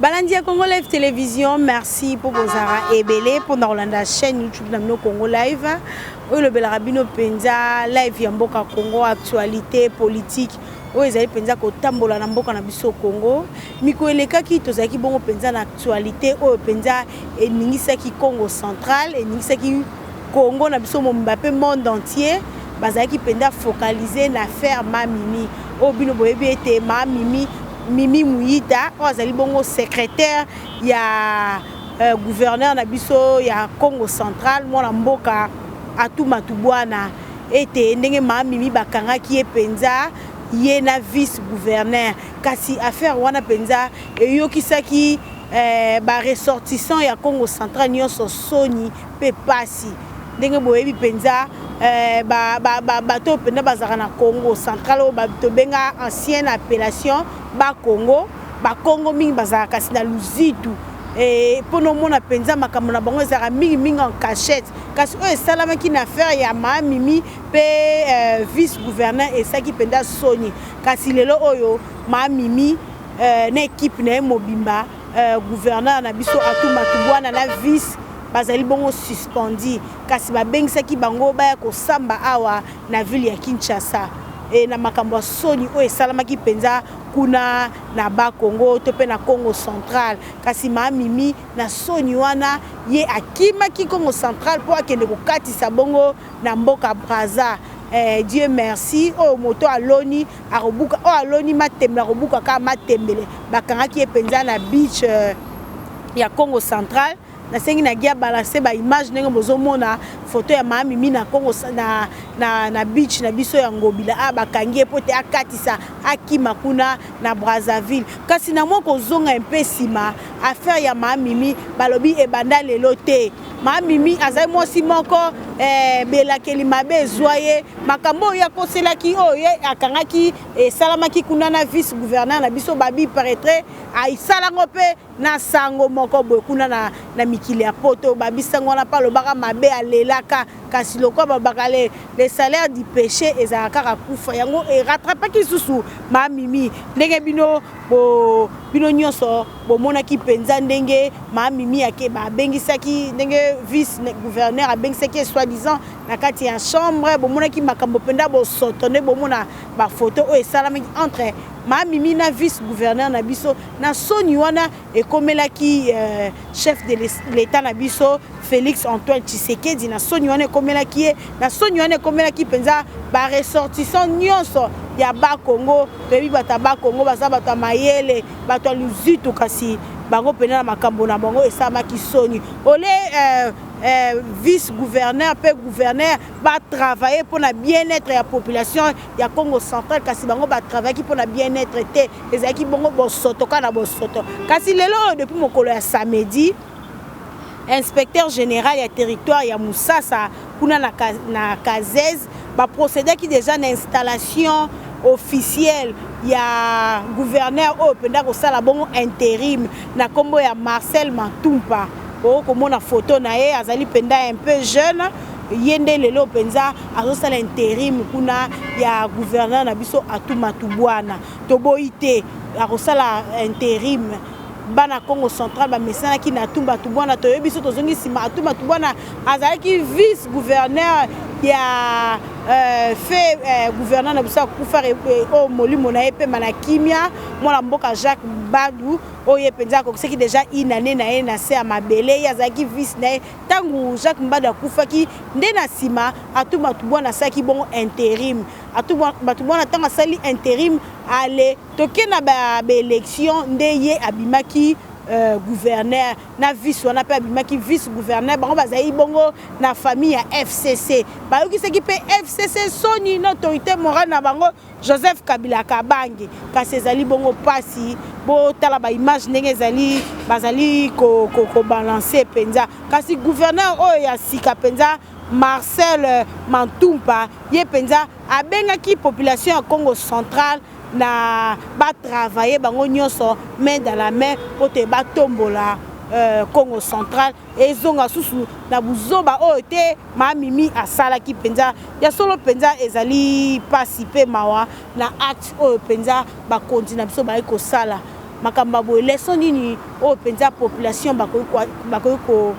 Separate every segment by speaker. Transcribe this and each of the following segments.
Speaker 1: Balandia Congo Live Télévision, merci pour vos arrêts ébélés pour dans la chaîne YouTube de Congo Live. Oui, le Belarabino Penza, live Yamboka Congo, actualité politique. Oui, ils avaient Penza ko tambola na mboka na biso Congo. Miko eleka ki tozaki bongo Penza na actualité, o Penza et ningisa ki Congo central et ningisa ki Congo na biso Mbappé monde entier. Bazaki Penza focalisé na faire Mamimi. O bino boyebi ete Mamimi Mimi Mouita, azali bongo secrétaire ya gouverneur na biso ya Congo central mwana mboka Atuma Tubwana ete ndenge Mimi bakanga ki e Penza ye na vice gouverneur kasi affaire wana Penza eyokisaki ba ressortissant ya Congo central nyonso soni pe pasi ndenge boyebi Penza bato penda bazaka na Congo central o bato benga ancienne appellation ba Congo mingi bazaka kasi na luzitu pono mona Penza makambo na bango ezaka mingi en cachette kasi o esalama ki na affaire ya Mimi pe vice gouverneur esaki Penza soni kasi lelo oyo Mimi na équipe na mobimba gouverneur na biso Atuma Tubwana na vice bazali bongo suspendi kasi babengisaki bango baya kosamba awa na ville ya Kinshasa na makambo soni o esalamaki Penza kuna na ba Congo to pe na Congo central kasi Mimi na soni wana ye akimaki Congo central po akende kokatisa bongo na mboka Braza. Dieu merci o moto aloni arobuka o aloni matembe arobuka ka matembele bakangaki e Penza na beach ya Congo central na sengi na gia balancer ba image ndenge bozomona photo ya Mimi na Congo na beach na biso ya Ngobila bakangie pote akatisa akima kuna na Brazzaville kasi na moko zonga impesima affaire ya Mimi balobi ebanda lelo te Mimi azai mosi moko belakeli mabe zoye makambo ya koselaki oye akangaki salamaki kuna na vice gouverneur na biso babi paraître aisalango pe na sango moko boye kuna na mikili ya poto babi sango na pa lobaka mabe alelaka kasi loko babaka les salaires du péché ezalaka kaka kufa yango e rattrapaki susu Mimi ndenge bino nyonso bomonaki Penza ndenge Mimi yake babengisaki ndenge vice gouverneur abengisaki soi-disant na kati ya chambre bomonaki makambo penda bosoto nde bomona ba photo o esalamaki entre Mimi na vice gouverneur na biso na soni wana ekomelaki chef de l'état na biso Félix Antoine Tshisekedi na soni wana ekomelaki na soni wana ekomelaki Penza ba ressortissant nyonso ya ba Congo toyebi bata ba Congo baza bata mayele bato luzitu kasi bango pena na makambo na bango esamaki soni ole vice gouverneur pe gouverneur va travailler pour la bien-être de la population ya Congo central kasi bango va travailler pour la bien-être te ezaki bongo bosoto kana bosoto kasi lelo depuis mokolo ya samedi inspecteur général ya territoire ya Moussasa kuna na Kazez ba procéder qui déjà une installation officielle ya gouverneur au penda ko sala bongo intérim na kombo ya Marcel Matumpa o komona photo na ye azali penda un peu jeune yende lelo penza azosala intérim kuna ya gouverneur na biso Atuma Tubwana toboite akosala intérim bana Congo central ba mesana ki na Atuma Tubwana toyebi so tozongi sima Atuma Tubwana azalaki vice gouverneur ya fait gouverneur na biso kufa o molimo na epe manakimia mwana mboka Jacques Badou oye penza ko seki déjà inane na ye na se ya mabele yazaki vice na tangu Jacques Mbada kufaki nde na sima Atuma Tubwana saki bon intérim Atuma Tubwana tanga sali intérim ale toke na ba élection nde ye abimaki gouverneur na vice wana pe abimaki vice gouverneur bango bazali bongo na famille ya FCC bayoki seki pe FCC soni na autorité morale na bango Joseph Kabila Kabange kasi ezali bongo pasi bo tala ba image ndenge ezali bazali ko balancer penza kasi gouverneur oyo ya sika penza Marcel Matumpa ye penza abengaki population ya Congo central na ba travailler bango nyonso main dans la main pour te ba tombola Congo central et zonga susu na buzoba oyo te Mimi asala ki penza ya solo penza ezali participer mawa na acte oyo penza ba continue biso ba ko sala makambo boye leçon nini o penza population bakoki ko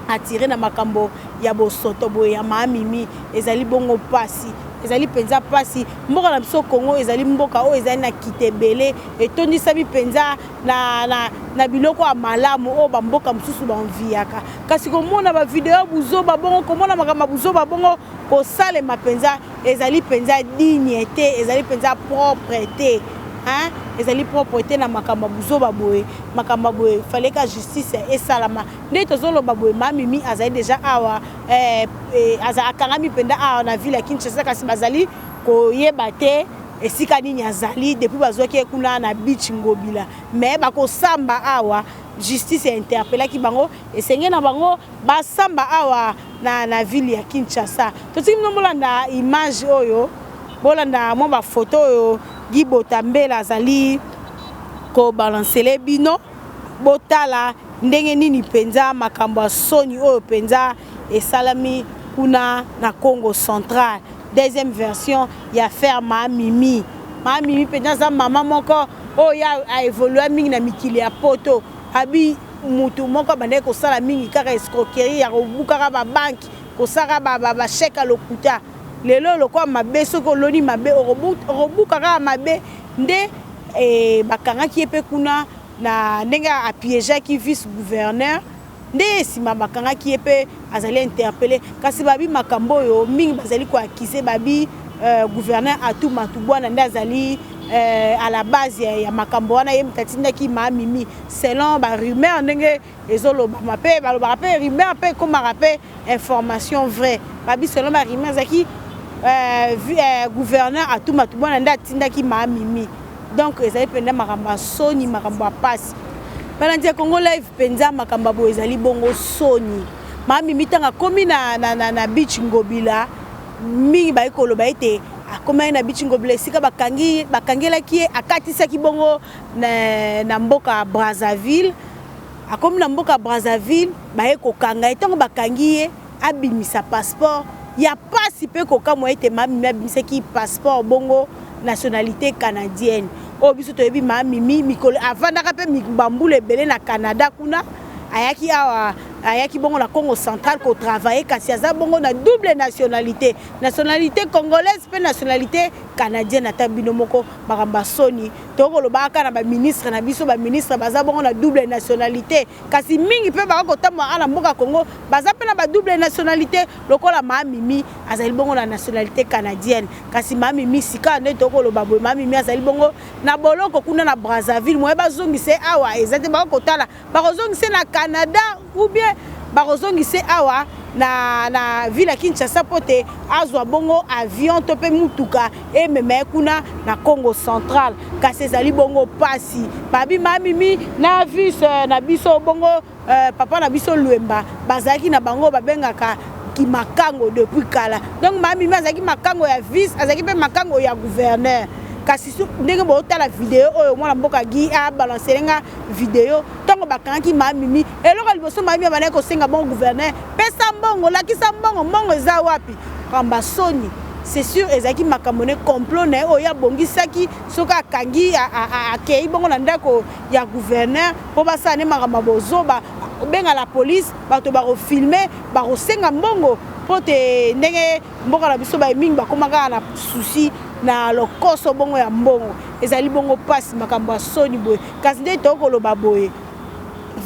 Speaker 1: attirer na makambo ya bosoto boye ya mamimi ezali bongo pasi ezali penza pasi mboka na biso Congo ezali mboka o ezali na kitebele etondisa bi penza na biloko ya malamu o ba mboka mususu ba enviaka kasi komona ba video buzoba bongo komona makambo buzoba bongo ko sale mapenza ezali penza dignité ezali penza propreté hein ezali propreté na makambo buzoba boye makambo boye fallait que justice esalama nde tozoloba boye mamimi azali déjà awa aza akangami penda awa na ville ya Kinshasa kasi bazali koyeba te esika nini azali depuis bazwaki kuna na beach ngobila mais bakosamba awa justice interpellaki bango esenge na bango basamba awa na ville ya Kinshasa totiki mnombolanda image oyo bolanda mo ba photo oyo Guy Botambela azali ko balancele bino botala ndenge nini penza makambo ya soni oyo penza esalami kuna na Congo central deuxième version ya faire mamimi penza za mama moko oyo a évolué mingi na mikili ya poto abi mutu moko bande ko sala mingi kaka escroquerie ya kobuka ba banki ko saka ba chèque lokuta lelo lokwa mabe soko loni mabe orobuka kaka mabe nde bakangaki epe kuna na ndenge apiégeaki vice gouverneur nde sima bakangaki epe azali interpellé kasi babi makambo oyo mingi bazali ko accuser babi gouverneur Atou Matubwana nde azali à la base ya makambo wana ye mtatindaki mamimi selon ba rumeur ndenge ezoloba mape baloba pe rumeur pe komaka pe information vraie babi selon ba rumeur zaki gouverneur Atou Matubwana nde atindaki mamimi donc ezali penda makambo soni makambo pasi balandia Congo Live penza makambo bo ezali bongo soni mamimi tanga komi na beach ngobila mingi ba ekoloba ete akoma na beach ngobila esika bakangelaki akatisaki bongo na mboka Brazzaville akomi na mboka Brazzaville ba ekokanga etango bakangi abimisa passeport ya pasi pe kokamwa ete mamimi abimisaki passeport bongo nationalité canadienne o biso toyebi mamimi mikolo avandaka pe mibambula ebele na Canada kuna ayaki bongo na Congo central ko travailler kasi aza bongo na double nationalité congolaise pe nationalité canadienne ata bino moko makamba soni tokoloba kaka na ba ministre na biso ba ministre baza bongo na double nationalité kasi mingi pe bakotamba ana mboka Congo baza pe na ba double nationalité lokola mamimi azali bongo na nationalité canadienne kasi mamimi sika nde tokoloba boye mamimi azali bongo na boloko kuna na Brazzaville moye bazongise awa ezate bakotala bakozongise na Canada ou bien bakozongise awa na ville ya Kinshasa pote azwa bongo avion to pe mutuka ememe kuna na Congo central kasi ezali bongo pasi babi mamimi na vice na biso bongo papa na biso Lwemba bazaki na bango babengaka kimakango depuis kala donc mamimi azaki makango ya vice azaki pe makango ya gouverneur kasi ndenge botala video oyo mwana mboka gi a balancelenga video tango bakangaki mamimi eloko liboso mamimi bana ko senga bon gouverneur pesa mbongo lakisa mbongo eza wapi kamba soni c'est sûr ezaki makamone complot na oyo ya bongisaki soka akangi akei bongo na ndako ya gouverneur po basane makambo bozoba benga la police bato bako filmer bako senga mbongo pote ndenge mboka na biso ba mingi bakomaka na souci na lokoso bongo ya mbongo ezali bongo pasi makambo soni boye kasi nde tokoloba boye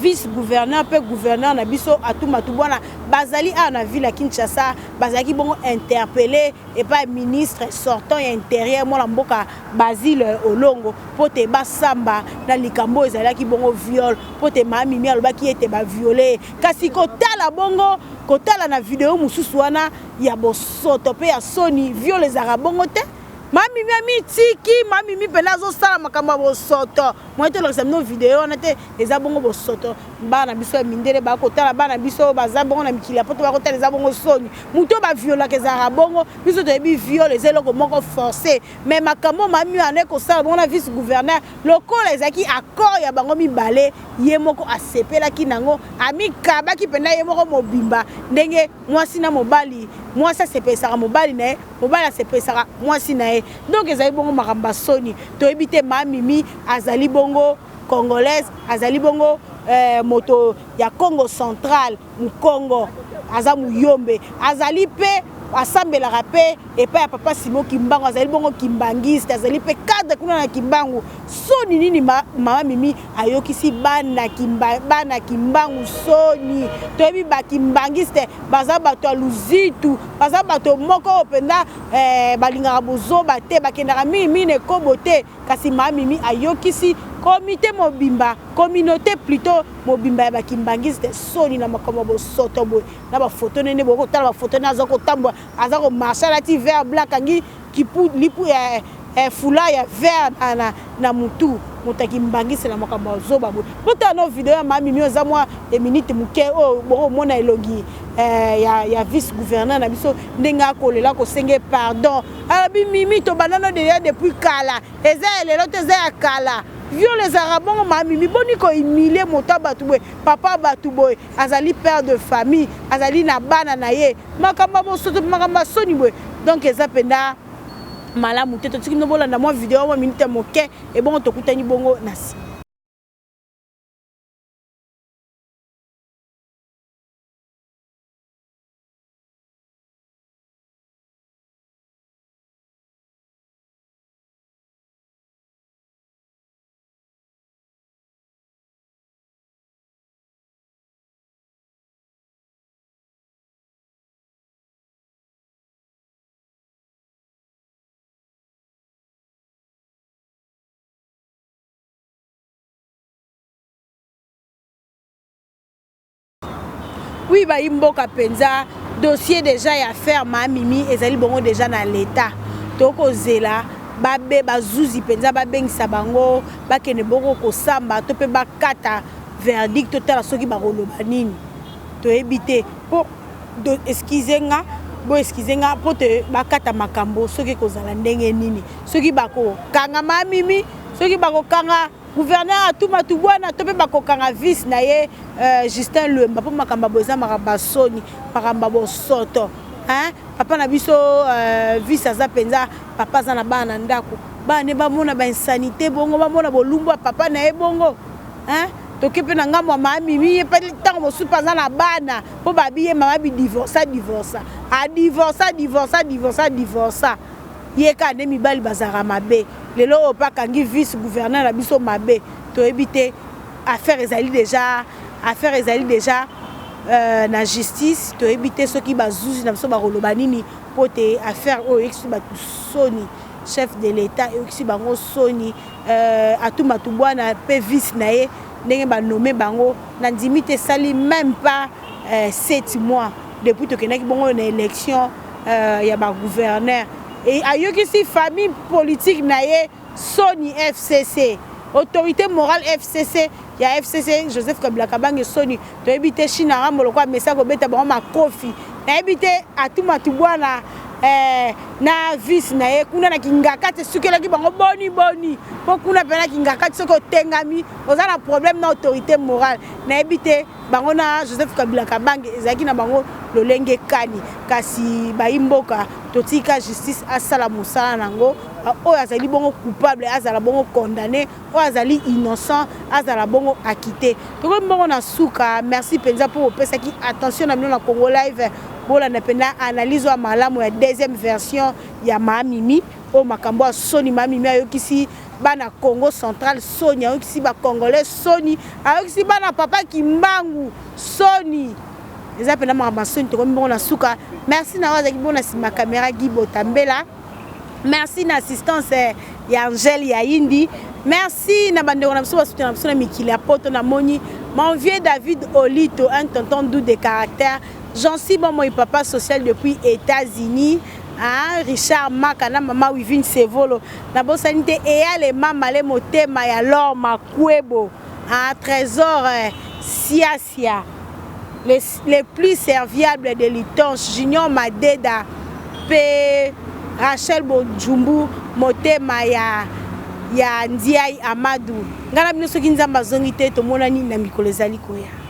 Speaker 1: vice gouverneur pe gouverneur na biso Atou Matubwana bazali a na ville ya Kinshasa bazaki bongo interpellé et pas ministre sortant ya intérieur mona mboka Basile Olongo pote basamba na likambo ezalaki bongo viol pote mamimi alobaki ete ba violer kasi kotala bongo kotala na video mususu wana ya bosoto pe ya soni viol ezaka bongo te mamimi mitiki mamimi pena zo sala makambo bosoto moi te lokisa no video na te eza bongo bosoto bana biso mindele ba kotala bana biso baza bongo na mikili poto ba kotala eza bongo soni muto ba viola kezara bongo biso to ebi viol ezelo ko moko forcé mais makambo mamimi ane ko sala bongo na vice gouverneur lokola ezaki accord ya bango mibale ye moko asepela kinango amikaba ki pena ye moko mobimba ndenge mwasi na mobali mwasi asepesaka mobali na ye mobali asepesaka mwasi na ye donc ezali bongo makamba soni to ebite mamimi azali bongo congolaise azali bongo moto ya Congo central mu Congo aza muyombe azali pe asambelaka pe epai ya papa Simon Kimbangu azali bongo kimbangiste azali pe cadre kuna na Kimbangu soni nini mama Mimi ayokisi bana Kimbangu soni toyebi ba kimbangiste baza bato ya luzitu baza bato moko openda balingaka bozoba te bakendaka mingi ekobo te kasi mama Mimi ayokisi comité mobimba communauté plutôt mobimba ya bakimbangiste soni na makambo bosoto boye na ba photo nene boko tala ba photo na zako tambwa azako marcher la ti vert blanc angi kipu lipu fula ya vert na mutu mutakimbangiste na makambo zoba boye bota no video ya mami mio za mwa minute muke o boko mona elongi ya vice gouverneur na biso ndenga kolela ko senge pardon alabi Mimi to banano depuis kala eza lelo te za kala vieux les arabons Mimi boni ko humilier mota batubwe papa batubwe azali père de famille azali na bana na ye makamba bo soto makamba soni bwe donc eza penda malamu te to tiki no bola na mo vidéo mo minute moke et bon to kutani bongo nasi. Oui, bah imboka penza dossier déjà ya faire ma Mimi ezali bongo déjà na l'état. Toko zela babe bazuzi penza babengisa bango bakene bongo ko samba to pe bakata verdict totala soki ba koloba nini. To ebité po do excusenga bo excusenga po te bakata makambo soki kozala ndenge nini. Soki bako kanga ma Mimi soki bako kanga gouverneur atuma tubwana to pe bakokanga vice na ye Justin Lemba po makamba boza makamba soni makamba bosoto hein papa na biso vice aza penza papa za na bana ndako bana ba mona ba insanité bongo ba mona bolumbu papa na e bongo hein toke pe na ngamwa ma Mimi ye pe tango mosu paza na bana po babiye mama bi divorce a divorce ye ka ne mibali bazara mabe lelo opakangi vice gouverneur na biso mabe to ebite affaire ezali déjà na justice to ebite soki bazuzi na biso bakoloba nini po te affaire oyo ekisi batu soni chef de l'état ekisi bango soni atuma tubwana pe vice na ye ndenge banome bango na ndimi te sali même pas 7 mois depuis tokendaki bongo na élection ya ba gouverneur et ayokisi famille politique na ye soni FCC autorité morale FCC ya FCC Joseph Kabila Kabange soni to ebite China ramolo kwa message ko beta ba makofi na ebite atuma tubwana na vice na ye kuna na kingakate sukelaki bango boni po kuna pena kingakate soko tengami ozana problème na autorité morale na ebite bango na Joseph Kabila Kabange ezaki na bango lolenge kani kasi baimboka totika justice asala musala nango oyo azali bongo coupable azala bongo condamné oyo azali innocent azala bongo acquitté toko bongo na suka merci penza pour opesaki attention na bino na Congo Live bola na pena analyse wa malamu ya deuxième version ya Mama Mimi o makambo ya soni Mama Mimi ayokisi bana Congo central soni ayokisi ba congolais soni ayokisi bana papa Kimbangu soni eza pena makambo soni toko bongo na suka merci na wazaki bongo na sima caméra Gibo Tambela merci na assistance ya Angel ya Indi merci na bandeko na biso basoutenir na biso na mikili ya poto na moni mon vieux David Olito un tonton doux de caractère Jean-Si bon mon papa social depuis États-Unis hein Richard Makana maman Wivine Sevolo na bosanité et les mama les motema ya Lor Makwebo hein Trésor Siasia les plus serviables de Litonge Junior Madeda P Rachel Bonjumbu motema ya Ndiaye Amadou ngana bino soki nzamba zongi te to monani na mikolo ezali koya